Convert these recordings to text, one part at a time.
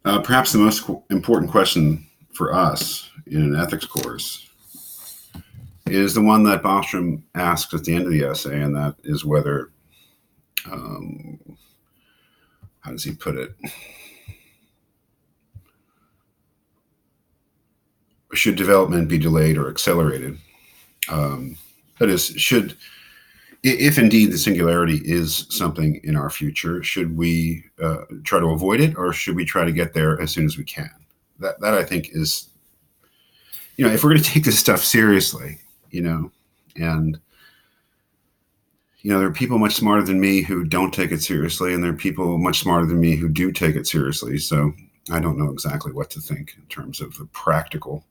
Perhaps the most important question for us in an ethics course is the one that Bostrom asks at the end of the essay, and that is whether, um, how does he put it? Should development be delayed or accelerated? That is, if indeed the singularity is something in our future, should we try to avoid it, or should we try to get there as soon as we can? That I think is, if we're going to take this stuff seriously, and there are people much smarter than me who don't take it seriously, and there are people much smarter than me who do take it seriously. So I don't know exactly what to think in terms of the practical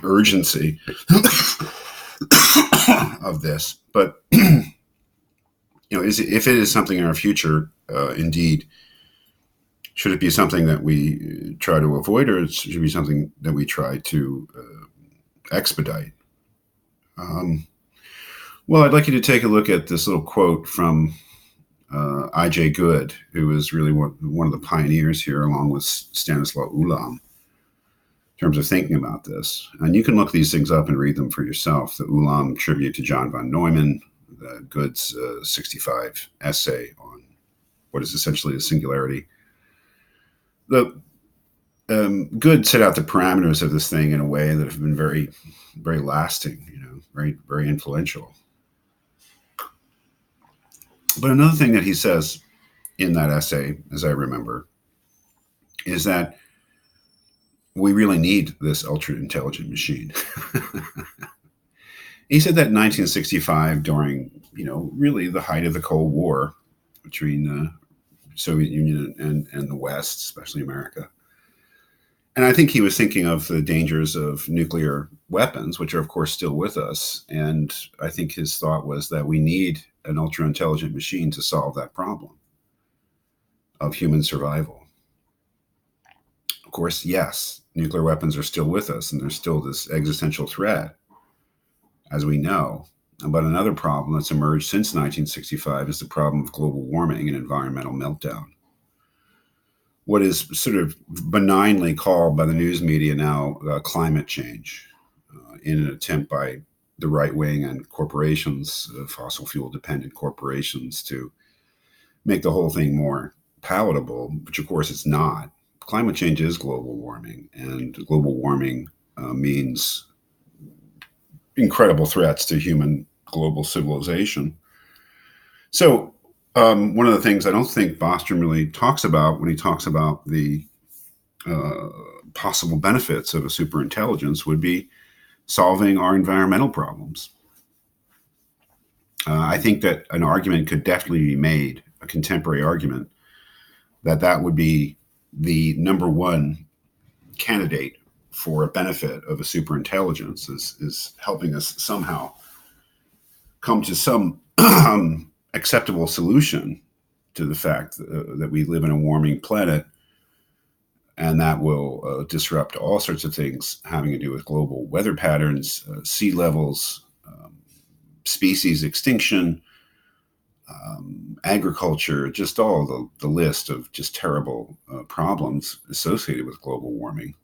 urgency of this. But if it is something in our future, indeed, should it be something that we try to avoid, or should it be something that we try to expedite? Well, I'd like you to take a look at this little quote from I.J. Good, who was really one of the pioneers here, along with Stanislaw Ulam, in terms of thinking about this. And you can look these things up and read them for yourself. The Ulam tribute to John von Neumann, the Good's 65 essay on what is essentially a singularity. The Good set out the parameters of this thing in a way that have been very, very lasting, very, very influential. But another thing that he says in that essay, as I remember, is that we really need this ultra intelligent machine. He said that in 1965, during, really the height of the Cold War between the Soviet Union and the West, especially America. And I think he was thinking of the dangers of nuclear weapons, which are, of course, still with us. And I think his thought was that we need an ultra intelligent machine to solve that problem of human survival. Of course, yes, nuclear weapons are still with us, and there's still this existential threat, as we know. But another problem that's emerged since 1965 is the problem of global warming and environmental meltdown. What is sort of benignly called by the news media now climate change, in an attempt by the right wing and corporations, fossil fuel dependent corporations, to make the whole thing more palatable, which of course it's not. Climate change is global warming, and global warming means incredible threats to human global civilization. So one of the things I don't think Bostrom really talks about when he talks about the possible benefits of a superintelligence would be solving our environmental problems. I think that an argument could definitely be made, a contemporary argument, that would be the number one candidate for a benefit of a superintelligence, is helping us somehow come to some acceptable solution to the fact that we live in a warming planet, and that will disrupt all sorts of things having to do with global weather patterns, sea levels, species extinction, agriculture, just all the list of just terrible problems associated with global warming.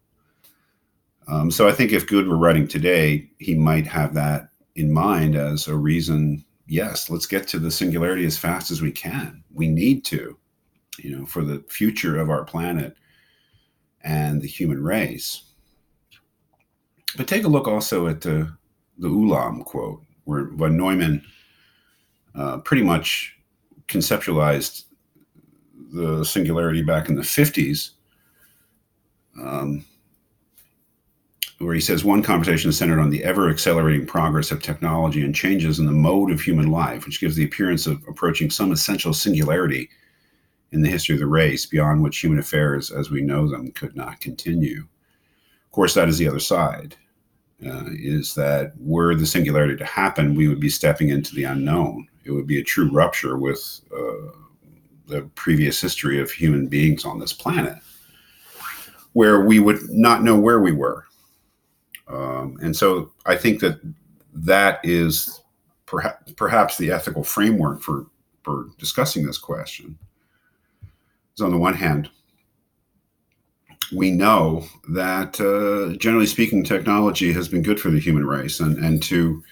So I think if Good were writing today, he might have that in mind as a reason. Yes, let's get to the singularity as fast as we can. We need to, for the future of our planet and the human race. But take a look also at the Ulam quote, where von Neumann pretty much conceptualized the singularity back in the 50s, where he says one conversation is centered on the ever-accelerating progress of technology and changes in the mode of human life, which gives the appearance of approaching some essential singularity in the history of the race, beyond which human affairs as we know them could not continue. Of course, that is the other side, is that were the singularity to happen, we would be stepping into the unknown. It would be a true rupture with the previous history of human beings on this planet, where we would not know where we were. And so I think that is perhaps the ethical framework for discussing this question. So on the one hand, we know that, generally speaking, technology has been good for the human race, and to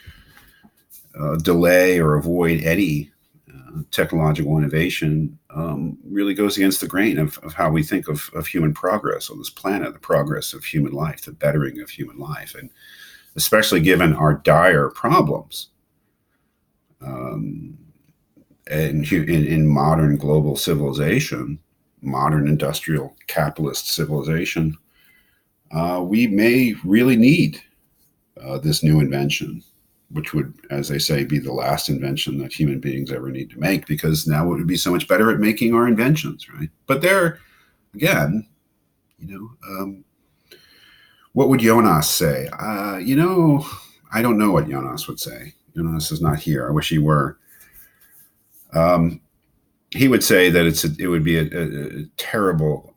delay or avoid any technological innovation really goes against the grain of how we think of human progress on this planet, the progress of human life, the bettering of human life, and especially given our dire problems um, in modern global civilization, modern industrial capitalist civilization, we may really need this new invention, which would, as they say, be the last invention that human beings ever need to make, because now it would be so much better at making our inventions, right? But there, again, what would Jonas say? I don't know what Jonas would say. Jonas is not here. I wish he were. Um, he would say that it would be a terrible,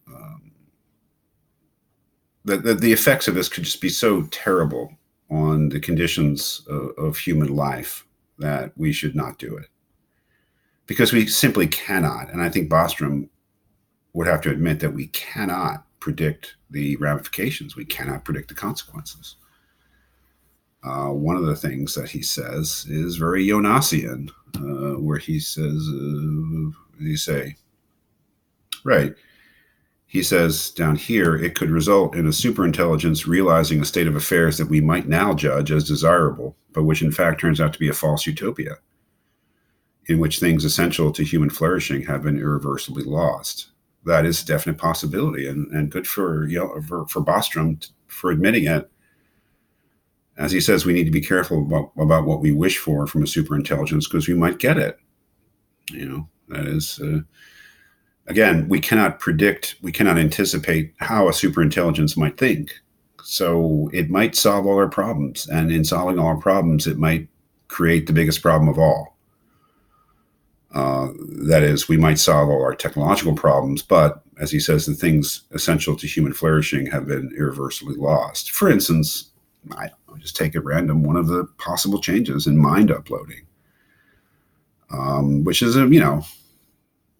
that the effects of this could just be so terrible on the conditions of human life that we should not do it, because we simply cannot. And I think Bostrom would have to admit that we cannot predict the ramifications. We cannot predict the consequences. One of the things that he says is very Jonasian, where he says, right. He says down here, it could result in a superintelligence realizing a state of affairs that we might now judge as desirable, but which in fact turns out to be a false utopia, in which things essential to human flourishing have been irreversibly lost. That is a definite possibility, and good for Bostrom for admitting it. As he says, we need to be careful about what we wish for from a superintelligence, because we might get it. That is, again, we cannot predict, we cannot anticipate how a superintelligence might think. So it might solve all our problems. And in solving all our problems, it might create the biggest problem of all. That is, we might solve all our technological problems, but as he says, the things essential to human flourishing have been irreversibly lost. For instance, I'll just take at random one of the possible changes in mind uploading, which is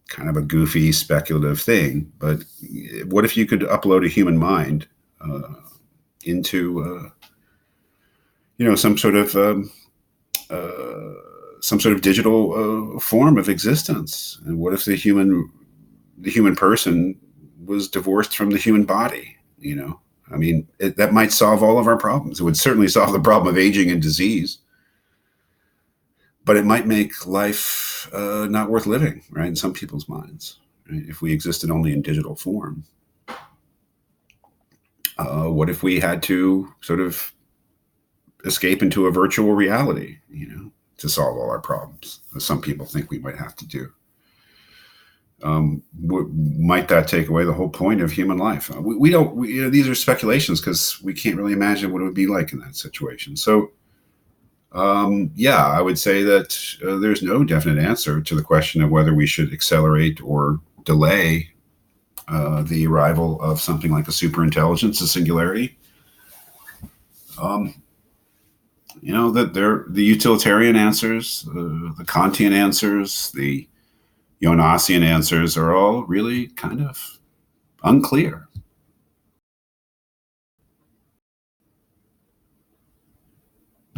kind of a goofy, speculative thing. But what if you could upload a human mind into some sort of digital form of existence? And what if the human person was divorced from the human body? I mean, that might solve all of our problems. It would certainly solve the problem of aging and disease, but it might make life not worth living, right? In some people's minds, right? If we existed only in digital form. What if we had to sort of escape into a virtual reality, to solve all our problems, as some people think we might have to do? Might that take away the whole point of human life? We don't. These are speculations, because we can't really imagine what it would be like in that situation. So, I would say that there's no definite answer to the question of whether we should accelerate or delay the arrival of something like a superintelligence, a singularity. That the utilitarian answers, the Kantian answers, the Jonasian answers are all really kind of unclear.